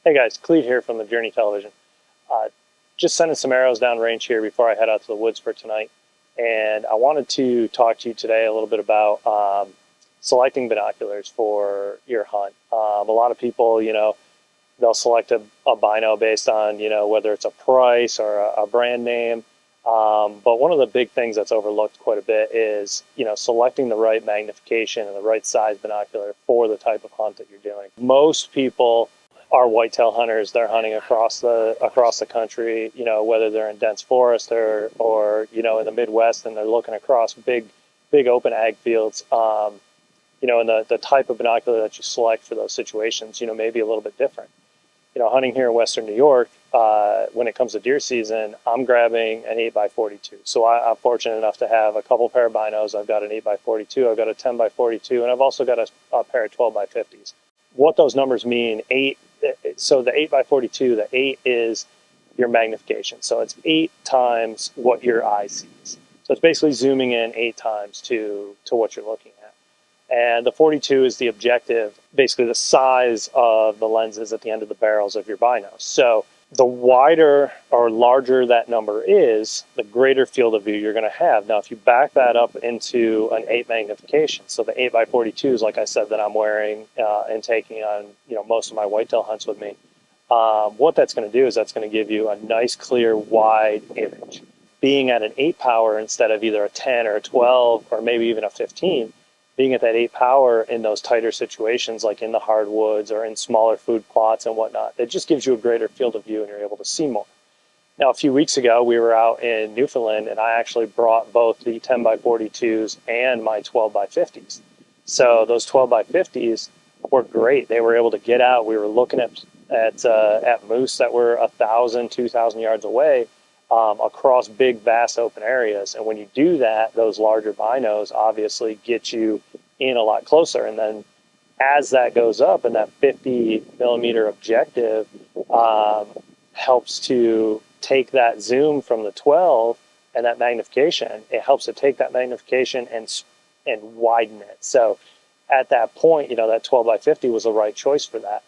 Hey guys, Clete here from the Journey Television. Just sending some arrows down range here before I head out to the woods for tonight. And I wanted to talk to you today a little bit about selecting binoculars for your hunt. A lot of people, they'll select a bino based on, whether it's a price or a brand name. But one of the big things that's overlooked quite a bit is, selecting the right magnification and the right size binocular for the type of hunt that you're doing. Most people are whitetail hunters. They're hunting across the country, whether they're in dense forest or in the Midwest, and they're looking across big open ag fields. And the type of binocular that you select for those situations, may be a little bit different. Hunting here in Western New York, when it comes to deer season, I'm grabbing an 8x42. So I'm fortunate enough to have a couple pair of binos. I've got an 8x42, I've got a 10x42, and I've also got a pair of 12x50s. What those numbers mean, so the 8x42, the 8 is your magnification. So it's 8 times what your eye sees. So it's basically zooming in 8 times to what you're looking at. And the 42 is the objective, basically the size of the lenses at the end of the barrels of your binos. So the wider or larger that number is, the greater field of view you're going to have. Now, if you back that up into an 8 magnification, so the 8x42s, like I said, that I'm wearing and taking on most of my whitetail hunts with me, what that's going to do is that's going to give you a nice, clear, wide image. Being at an 8 power instead of either a 10 or a 12 or maybe even a 15, being at that 8 power in those tighter situations, like in the hardwoods or in smaller food plots and whatnot, it just gives you a greater field of view and you're able to see more. Now, a few weeks ago, we were out in Newfoundland and I actually brought both the 10x42s and my 12x50s. So those 12x50s were great. They were able to get out. We were looking at moose that were 1,000, 2,000 yards away. Across big, vast open areas. And when you do that, those larger binos obviously get you in a lot closer. And then as that goes up and that 50 millimeter objective helps to take that zoom from the 12 and that magnification, it helps to take that magnification and widen it. So at that point, that 12x50 was the right choice for that.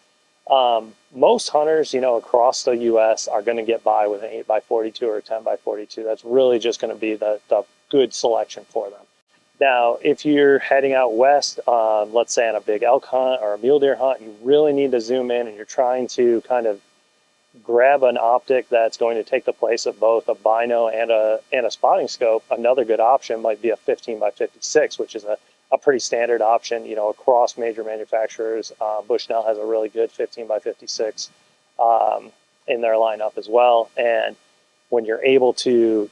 Most hunters, across the U.S. are going to get by with an 8x42 or a 10x42. That's really just going to be the good selection for them. Now, if you're heading out west, let's say on a big elk hunt or a mule deer hunt, you really need to zoom in and you're trying to kind of grab an optic that's going to take the place of both a bino and a spotting scope. Another good option might be a 15x56, which is a pretty standard option, across major manufacturers. Bushnell has a really good 15x56 in their lineup as well. And when you're able to,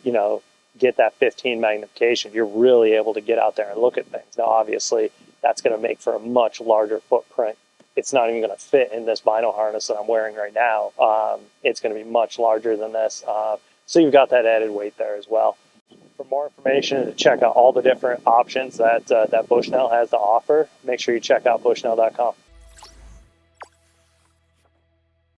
get that 15 magnification, you're really able to get out there and look at things. Now, obviously, that's going to make for a much larger footprint. It's not even going to fit in this bino harness that I'm wearing right now. It's going to be much larger than this. So you've got that added weight there as well. For more information, to check out all the different options that Bushnell has to offer, make sure you check out bushnell.com.